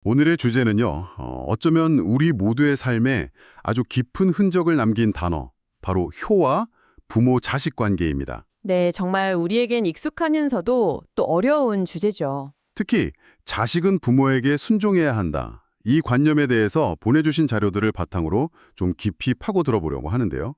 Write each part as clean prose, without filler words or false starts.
오늘의 주제는요, 어쩌면 우리 모두의 삶에 아주 깊은 흔적을 남긴 단어, 바로 효와 부모-자식 관계입니다. 네, 정말 우리에겐 익숙하면서도 또 어려운 주제죠. 특히 자식은 부모에게 순종해야 한다. 이 관념에 대해서 보내주신 자료들을 바탕으로 좀 깊이 파고 들어보려고 하는데요.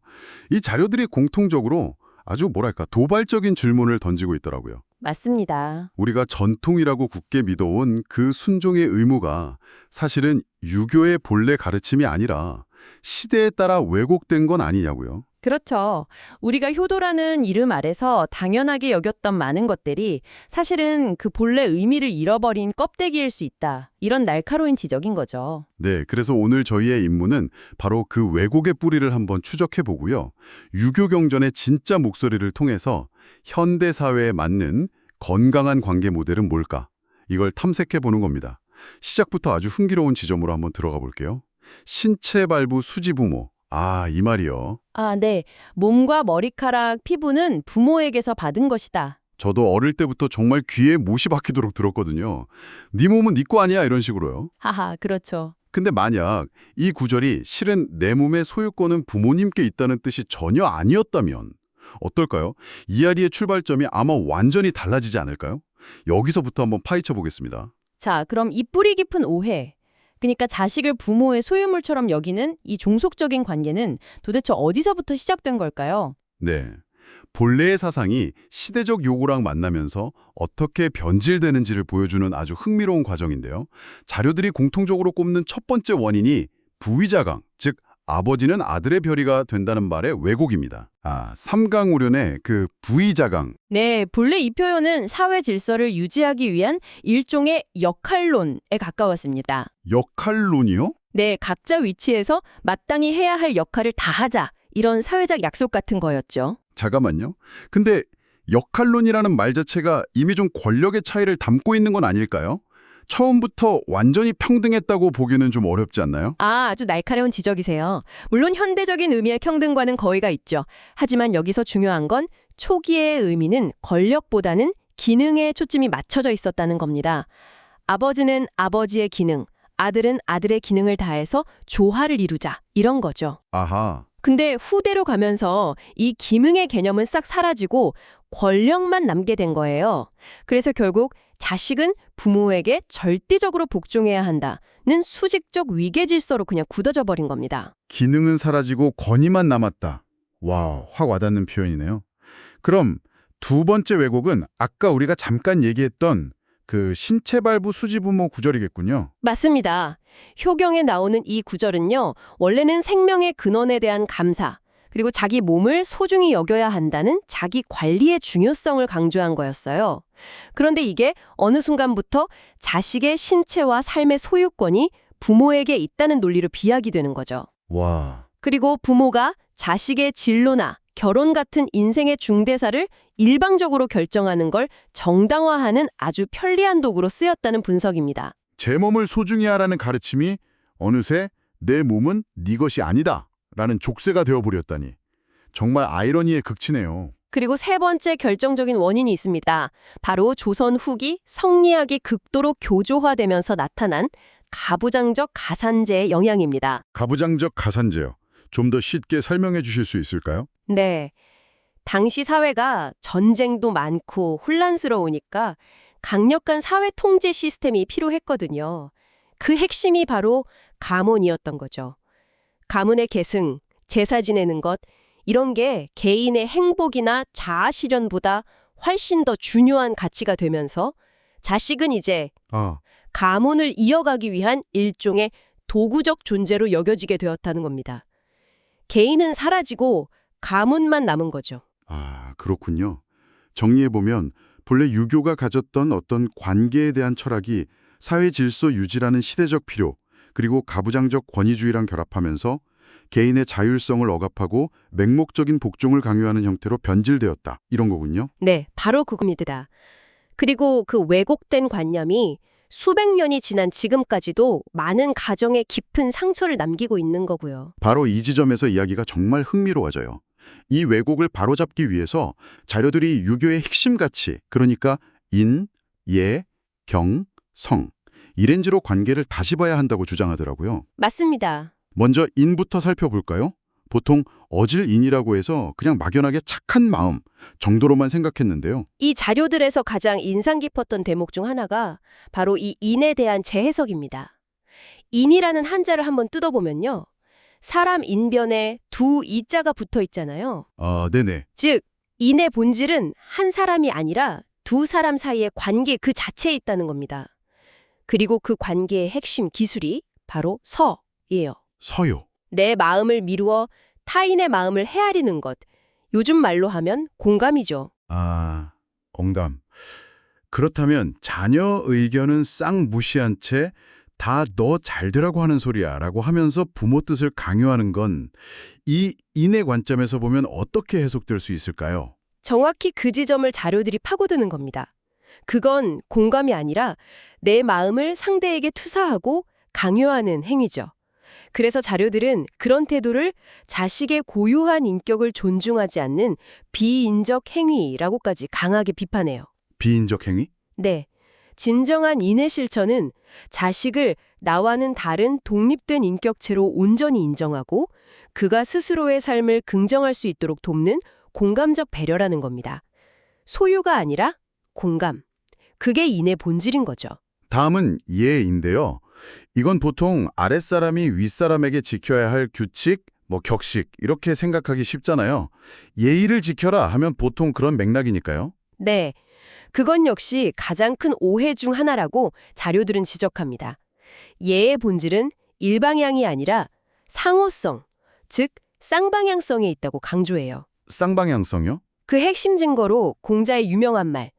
이 자료들이 공통적으로 아주 도발적인 질문을 던지고 있더라고요. 맞습니다. 우리가 전통이라고 굳게 믿어온 그 순종의 의무가 사실은 유교의 본래 가르침이 아니라 시대에 따라 왜곡된 건 아니냐고요. 그렇죠. 우리가 효도라는 이름 아래서 당연하게 여겼던 많은 것들이 사실은 그 본래 의미를 잃어버린 껍데기일 수 있다. 이런 날카로운 지적인 거죠. 네, 그래서 오늘 저희의 임무는 바로 그 왜곡의 뿌리를 한번 추적해 보고요. 유교 경전의 진짜 목소리를 통해서 현대 사회에 맞는 건강한 관계 모델은 뭘까? 이걸 탐색해 보는 겁니다. 시작부터 아주 흥미로운 지점으로 한번 들어가 볼게요. 신체발부 수지부모. 이 말이요. 네. 몸과 머리카락, 피부는 부모에게서 받은 것이다. 저도 어릴 때부터 정말 귀에 못이 박히도록 들었거든요. 네 몸은 네 거 아니야 이런 식으로요. 하하, 그렇죠. 근데 만약 이 구절이 실은 내 몸의 소유권은 부모님께 있다는 뜻이 전혀 아니었다면 어떨까요? 이야기의 출발점이 아마 완전히 달라지지 않을까요? 여기서부터 한번 파헤쳐 보겠습니다. 자, 그럼 이 뿌리 깊은 오해. 그러니까 자식을 부모의 소유물처럼 여기는 이 종속적인 관계는 도대체 어디서부터 시작된 걸까요? 네. 본래의 사상이 시대적 요구랑 만나면서 어떻게 변질되는지를 보여주는 아주 흥미로운 과정인데요. 자료들이 공통적으로 꼽는 첫 번째 원인이 부의자강, 즉 아버지는 아들의 별이가 된다는 말의 왜곡입니다. 삼강우련의 그 부의자강. 네, 본래 이 표현은 사회 질서를 유지하기 위한 일종의 역할론에 가까웠습니다. 역할론이요? 네, 각자 위치에서 마땅히 해야 할 역할을 다 하자. 이런 사회적 약속 같은 거였죠. 잠깐만요. 근데 역할론이라는 말 자체가 이미 좀 권력의 차이를 담고 있는 건 아닐까요? 처음부터 완전히 평등했다고 보기는 좀 어렵지 않나요? 아주 날카로운 지적이세요. 물론 현대적인 의미의 평등과는 거리가 있죠. 하지만 여기서 중요한 건 초기의 의미는 권력보다는 기능에 초점이 맞춰져 있었다는 겁니다. 아버지는 아버지의 기능, 아들은 아들의 기능을 다해서 조화를 이루자. 이런 거죠. 아하. 근데 후대로 가면서 이 기능의 개념은 싹 사라지고 권력만 남게 된 거예요. 그래서 결국 자식은 부모에게 절대적으로 복종해야 한다는 수직적 위계 질서로 그냥 굳어져 버린 겁니다. 기능은 사라지고 권위만 남았다. 와, 확 와닿는 표현이네요. 그럼 두 번째 왜곡은 아까 우리가 잠깐 얘기했던 그 신체발부 수지부모 구절이겠군요. 맞습니다. 효경에 나오는 이 구절은요, 원래는 생명의 근원에 대한 감사, 그리고 자기 몸을 소중히 여겨야 한다는 자기 관리의 중요성을 강조한 거였어요. 그런데 이게 어느 순간부터 자식의 신체와 삶의 소유권이 부모에게 있다는 논리로 비약이 되는 거죠. 와, 그리고 부모가 자식의 진로나 결혼 같은 인생의 중대사를 일방적으로 결정하는 걸 정당화하는 아주 편리한 도구로 쓰였다는 분석입니다. 제 몸을 소중히 하라는 가르침이 어느새 내 몸은 네 것이 아니다 라는 족쇄가 되어버렸다니. 정말 아이러니의 극치네요. 그리고 세 번째 결정적인 원인이 있습니다. 바로 조선 후기 성리학이 극도로 교조화되면서 나타난 가부장적 가산제의 영향입니다. 가부장적 가산제요. 좀 더 쉽게 설명해 주실 수 있을까요? 네. 당시 사회가 전쟁도 많고 혼란스러우니까 강력한 사회 통제 시스템이 필요했거든요. 그 핵심이 바로 가문이었던 거죠. 가문의 계승, 제사 지내는 것, 이런 게 개인의 행복이나 자아 실현보다 훨씬 더 중요한 가치가 되면서 자식은 이제 가문을 이어가기 위한 일종의 도구적 존재로 여겨지게 되었다는 겁니다. 개인은 사라지고 가문만 남은 거죠. 그렇군요. 정리해보면 본래 유교가 가졌던 어떤 관계에 대한 철학이 사회 질서 유지라는 시대적 필요, 그리고 가부장적 권위주의랑 결합하면서 개인의 자율성을 억압하고 맹목적인 복종을 강요하는 형태로 변질되었다. 이런 거군요. 네, 바로 그겁니다. 그리고 그 왜곡된 관념이 수백 년이 지난 지금까지도 많은 가정에 깊은 상처를 남기고 있는 거고요. 바로 이 지점에서 이야기가 정말 흥미로워져요. 이 왜곡을 바로잡기 위해서 자료들이 유교의 핵심 가치, 그러니까 인, 예, 경, 성, 이 렌즈로 관계를 다시 봐야 한다고 주장하더라고요. 맞습니다. 먼저 인부터 살펴볼까요? 보통 어질인이라고 해서 그냥 막연하게 착한 마음 정도로만 생각했는데요. 이 자료들에서 가장 인상 깊었던 대목 중 하나가 바로 이 인에 대한 재해석입니다. 인이라는 한자를 한번 뜯어보면요. 사람 인변에 두 이자가 붙어 있잖아요. 아, 네네. 즉, 인의 본질은 한 사람이 아니라 두 사람 사이의 관계 그 자체에 있다는 겁니다. 그리고 그 관계의 핵심 기술이 바로 서예요. 서요. 내 마음을 미루어 타인의 마음을 헤아리는 것. 요즘 말로 하면 공감이죠. 아, 엉담. 그렇다면 자녀 의견은 싹 무시한 채 다 너 잘되라고 하는 소리야 라고 하면서 부모 뜻을 강요하는 건 이 인의 관점에서 보면 어떻게 해석될 수 있을까요? 정확히 그 지점을 자료들이 파고드는 겁니다. 그건 공감이 아니라 내 마음을 상대에게 투사하고 강요하는 행위죠. 그래서 자료들은 그런 태도를 자식의 고유한 인격을 존중하지 않는 비인적 행위라고까지 강하게 비판해요. 비인적 행위? 네. 진정한 인의 실천은 자식을 나와는 다른 독립된 인격체로 온전히 인정하고 그가 스스로의 삶을 긍정할 수 있도록 돕는 공감적 배려라는 겁니다. 소유가 아니라 공감. 그게 인의 본질인 거죠. 다음은 예인데요. 이건 보통 아랫사람이 윗사람에게 지켜야 할 규칙, 격식 이렇게 생각하기 쉽잖아요. 예의를 지켜라 하면 보통 그런 맥락이니까요. 네. 그건 역시 가장 큰 오해 중 하나라고 자료들은 지적합니다. 예의 본질은 일방향이 아니라 상호성, 즉 쌍방향성에 있다고 강조해요. 쌍방향성이요? 그 핵심 증거로 공자의 유명한 말,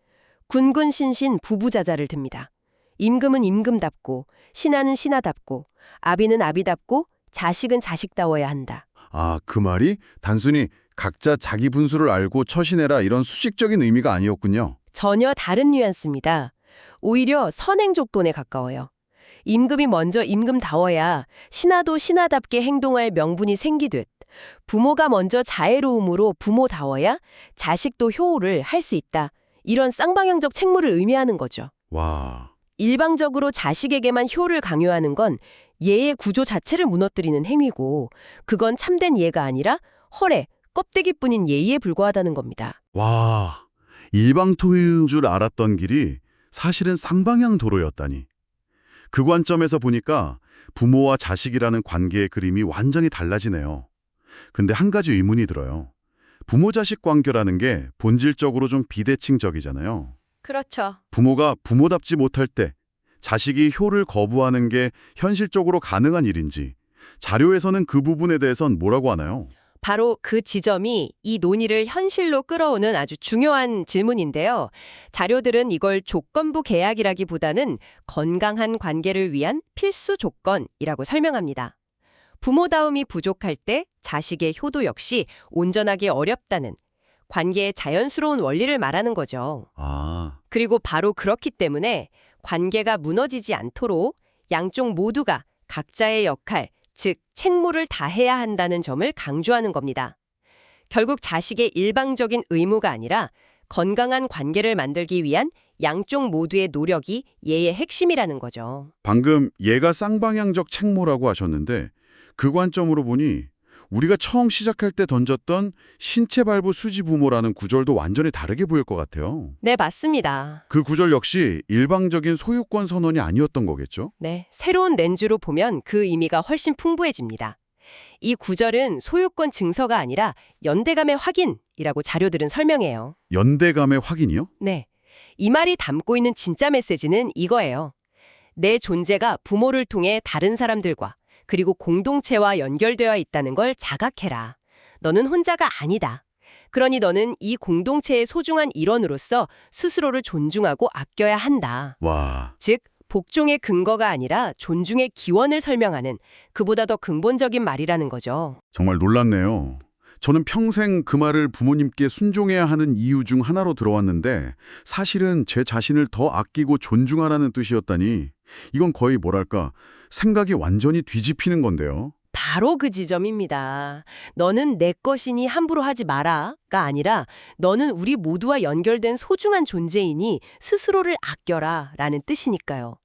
군군신신 부부자자를 듭니다. 임금은 임금답고 신하는 신하답고 아비는 아비답고 자식은 자식다워야 한다. 아, 그 말이 단순히 각자 자기 분수를 알고 처신해라 이런 수식적인 의미가 아니었군요. 전혀 다른 뉘앙스입니다. 오히려 선행족돈에 가까워요. 임금이 먼저 임금다워야 신하도 신하답게 행동할 명분이 생기듯 부모가 먼저 자애로움으로 부모다워야 자식도 효를 할 수 있다. 이런 쌍방향적 책무를 의미하는 거죠. 와, 일방적으로 자식에게만 효를 강요하는 건 예의 구조 자체를 무너뜨리는 행위고 그건 참된 예가 아니라 헐에 껍데기뿐인 예의에 불과하다는 겁니다. 와, 일방토유인 줄 알았던 길이 사실은 쌍방향 도로였다니. 그 관점에서 보니까 부모와 자식이라는 관계의 그림이 완전히 달라지네요. 근데 한 가지 의문이 들어요. 부모-자식 관계라는 게 본질적으로 좀 비대칭적이잖아요. 그렇죠. 부모가 부모답지 못할 때 자식이 효를 거부하는 게 현실적으로 가능한 일인지 자료에서는 그 부분에 대해선 뭐라고 하나요? 바로 그 지점이 이 논의를 현실로 끌어오는 아주 중요한 질문인데요. 자료들은 이걸 조건부 계약이라기보다는 건강한 관계를 위한 필수 조건이라고 설명합니다. 부모다움이 부족할 때 자식의 효도 역시 온전하기 어렵다는 관계의 자연스러운 원리를 말하는 거죠. 아, 그리고 바로 그렇기 때문에 관계가 무너지지 않도록 양쪽 모두가 각자의 역할, 즉 책무를 다해야 한다는 점을 강조하는 겁니다. 결국 자식의 일방적인 의무가 아니라 건강한 관계를 만들기 위한 양쪽 모두의 노력이 예의 핵심이라는 거죠. 방금 얘가 쌍방향적 책무라고 하셨는데 그 관점으로 보니 우리가 처음 시작할 때 던졌던 신체 발부 수지 부모라는 구절도 완전히 다르게 보일 것 같아요. 네, 맞습니다. 그 구절 역시 일방적인 소유권 선언이 아니었던 거겠죠? 네, 새로운 렌즈로 보면 그 의미가 훨씬 풍부해집니다. 이 구절은 소유권 증서가 아니라 연대감의 확인이라고 자료들은 설명해요. 연대감의 확인이요? 네, 이 말이 담고 있는 진짜 메시지는 이거예요. 내 존재가 부모를 통해 다른 사람들과 그리고 공동체와 연결되어 있다는 걸 자각해라. 너는 혼자가 아니다. 그러니 너는 이 공동체의 소중한 일원으로서 스스로를 존중하고 아껴야 한다. 와, 즉, 복종의 근거가 아니라 존중의 기원을 설명하는 그보다 더 근본적인 말이라는 거죠. 정말 놀랍네요. 저는 평생 그 말을 부모님께 순종해야 하는 이유 중 하나로 들어왔는데 사실은 제 자신을 더 아끼고 존중하라는 뜻이었다니 이건 거의 뭐랄까 생각이 완전히 뒤집히는 건데요. 바로 그 지점입니다. 너는 내 것이니 함부로 하지 마라가 아니라 너는 우리 모두와 연결된 소중한 존재이니 스스로를 아껴라 라는 뜻이니까요.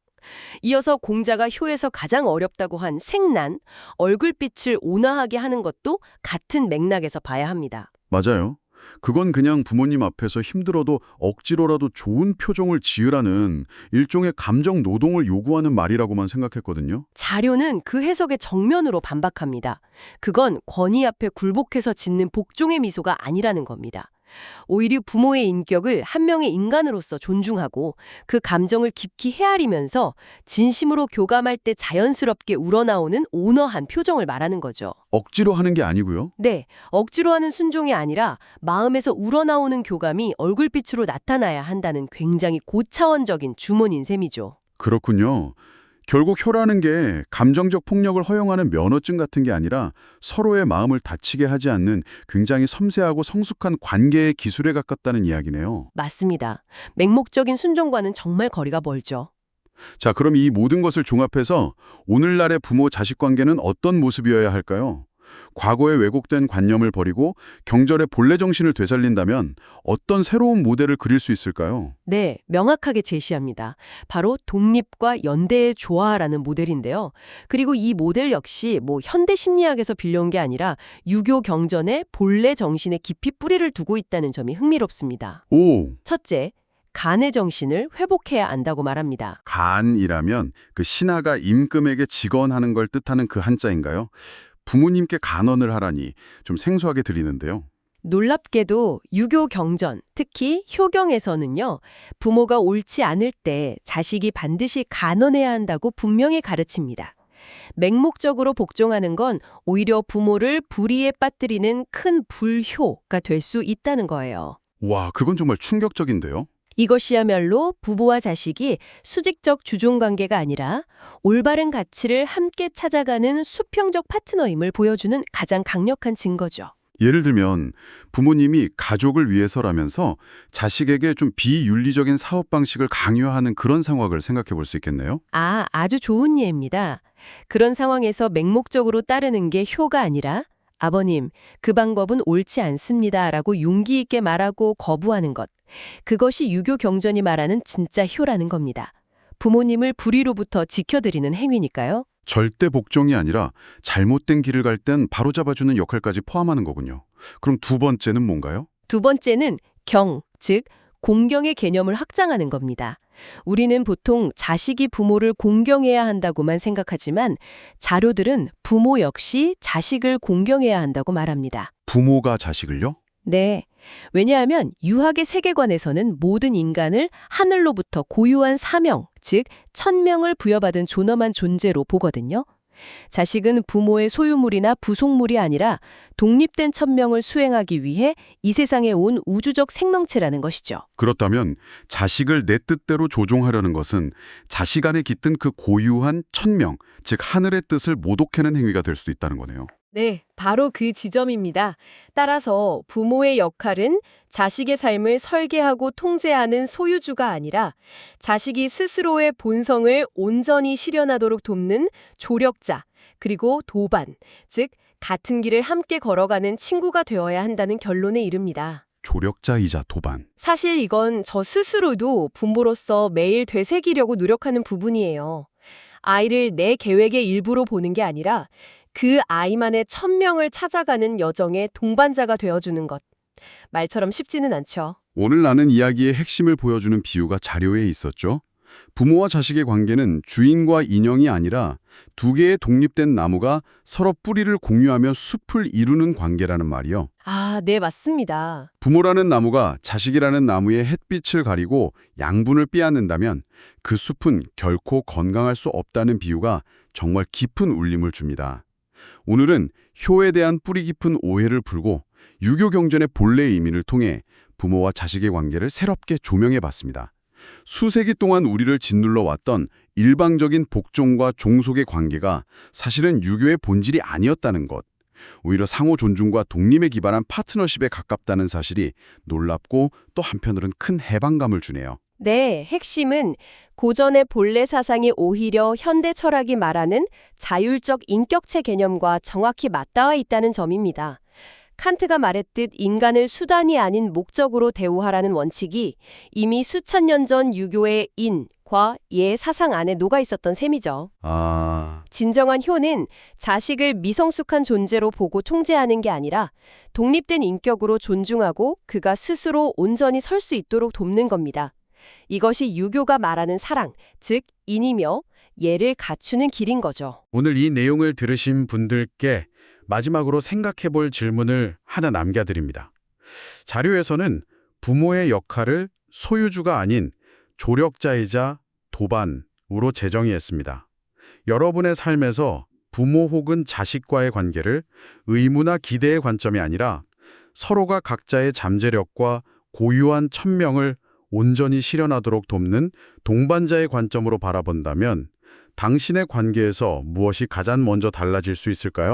이어서 공자가 효에서 가장 어렵다고 한 생난, 얼굴빛을 온화하게 하는 것도 같은 맥락에서 봐야 합니다. 맞아요. 그건 그냥 부모님 앞에서 힘들어도 억지로라도 좋은 표정을 지으라는 일종의 감정 노동을 요구하는 말이라고만 생각했거든요. 자료는 그 해석의 정면으로 반박합니다. 그건 권위 앞에 굴복해서 짓는 복종의 미소가 아니라는 겁니다. 오히려 부모의 인격을 한 명의 인간으로서 존중하고 그 감정을 깊이 헤아리면서 진심으로 교감할 때 자연스럽게 우러나오는 온화한 표정을 말하는 거죠. 억지로 하는 게 아니고요. 네, 억지로 하는 순종이 아니라 마음에서 우러나오는 교감이 얼굴빛으로 나타나야 한다는 굉장히 고차원적인 주문인 셈이죠. 그렇군요. 결국 효라는 게 감정적 폭력을 허용하는 면허증 같은 게 아니라 서로의 마음을 다치게 하지 않는 굉장히 섬세하고 성숙한 관계의 기술에 가깝다는 이야기네요. 맞습니다. 맹목적인 순종과는 정말 거리가 멀죠. 자, 그럼 이 모든 것을 종합해서 오늘날의 부모-자식 관계는 어떤 모습이어야 할까요? 과거의 왜곡된 관념을 버리고 경절의 본래 정신을 되살린다면 어떤 새로운 모델을 그릴 수 있을까요? 네, 명확하게 제시합니다. 바로 독립과 연대의 조화라는 모델인데요. 그리고 이 모델 역시 현대 심리학에서 빌려온 게 아니라 유교 경전의 본래 정신에 깊이 뿌리를 두고 있다는 점이 흥미롭습니다. 오, 첫째, 간의 정신을 회복해야 한다고 말합니다. 간이라면 그 신하가 임금에게 직언하는 걸 뜻하는 그 한자인가요? 부모님께 간언을 하라니 좀 생소하게 들리는데요. 놀랍게도 유교 경전, 특히 효경에서는요, 부모가 옳지 않을 때 자식이 반드시 간언해야 한다고 분명히 가르칩니다. 맹목적으로 복종하는 건 오히려 부모를 불의에 빠뜨리는 큰 불효가 될 수 있다는 거예요. 와, 그건 정말 충격적인데요. 이것이야말로 부부와 자식이 수직적 주종관계가 아니라 올바른 가치를 함께 찾아가는 수평적 파트너임을 보여주는 가장 강력한 증거죠. 예를 들면 부모님이 가족을 위해서라면서 자식에게 좀 비윤리적인 사업 방식을 강요하는 그런 상황을 생각해 볼 수 있겠네요. 아주 좋은 예입니다. 그런 상황에서 맹목적으로 따르는 게 효가 아니라 아버님, 그 방법은 옳지 않습니다. 라고 용기 있게 말하고 거부하는 것. 그것이 유교 경전이 말하는 진짜 효라는 겁니다. 부모님을 불의로부터 지켜드리는 행위니까요. 절대 복종이 아니라 잘못된 길을 갈 땐 바로잡아주는 역할까지 포함하는 거군요. 그럼 두 번째는 뭔가요? 두 번째는 즉 공경의 개념을 확장하는 겁니다. 우리는 보통 자식이 부모를 공경해야 한다고만 생각하지만 자료들은 부모 역시 자식을 공경해야 한다고 말합니다. 부모가 자식을요? 네. 왜냐하면 유학의 세계관에서는 모든 인간을 하늘로부터 고유한 사명, 즉 천명을 부여받은 존엄한 존재로 보거든요. 자식은 부모의 소유물이나 부속물이 아니라 독립된 천명을 수행하기 위해 이 세상에 온 우주적 생명체라는 것이죠. 그렇다면 자식을 내 뜻대로 조종하려는 것은 자식 안에 깃든 그 고유한 천명, 즉 하늘의 뜻을 모독하는 행위가 될 수도 있다는 거네요. 네, 바로 그 지점입니다. 따라서 부모의 역할은 자식의 삶을 설계하고 통제하는 소유주가 아니라 자식이 스스로의 본성을 온전히 실현하도록 돕는 조력자, 그리고 도반, 즉 같은 길을 함께 걸어가는 친구가 되어야 한다는 결론에 이릅니다. 조력자이자 도반. 사실 이건 저 스스로도 부모로서 매일 되새기려고 노력하는 부분이에요. 아이를 내 계획의 일부로 보는 게 아니라 그 아이만의 천명을 찾아가는 여정의 동반자가 되어주는 것. 말처럼 쉽지는 않죠. 오늘 나눈 이야기의 핵심을 보여주는 비유가 자료에 있었죠. 부모와 자식의 관계는 주인과 인형이 아니라 두 개의 독립된 나무가 서로 뿌리를 공유하며 숲을 이루는 관계라는 말이요. 네, 맞습니다. 부모라는 나무가 자식이라는 나무의 햇빛을 가리고 양분을 빼앗는다면 그 숲은 결코 건강할 수 없다는 비유가 정말 깊은 울림을 줍니다. 오늘은 효에 대한 뿌리 깊은 오해를 풀고 유교 경전의 본래 의미를 통해 부모와 자식의 관계를 새롭게 조명해 봤습니다. 수세기 동안 우리를 짓눌러 왔던 일방적인 복종과 종속의 관계가 사실은 유교의 본질이 아니었다는 것. 오히려 상호 존중과 독립에 기반한 파트너십에 가깝다는 사실이 놀랍고 또 한편으로는 큰 해방감을 주네요. 네, 핵심은 고전의 본래 사상이 오히려 현대 철학이 말하는 자율적 인격체 개념과 정확히 맞닿아 있다는 점입니다. 칸트가 말했듯 인간을 수단이 아닌 목적으로 대우하라는 원칙이 이미 수천 년 전 유교의 인, 철학과 예 사상 안에 녹아 있었던 셈이죠. 아, 진정한 효는 자식을 미성숙한 존재로 보고 통제하는 게 아니라 독립된 인격으로 존중하고 그가 스스로 온전히 설 수 있도록 돕는 겁니다. 이것이 유교가 말하는 사랑, 즉 인이며 예를 갖추는 길인 거죠. 오늘 이 내용을 들으신 분들께 마지막으로 생각해 볼 질문을 하나 남겨드립니다. 자료에서는 부모의 역할을 소유주가 아닌 조력자이자 도반으로 재정의했습니다. 여러분의 삶에서 부모 혹은 자식과의 관계를 의무나 기대의 관점이 아니라 서로가 각자의 잠재력과 고유한 천명을 온전히 실현하도록 돕는 동반자의 관점으로 바라본다면 당신의 관계에서 무엇이 가장 먼저 달라질 수 있을까요?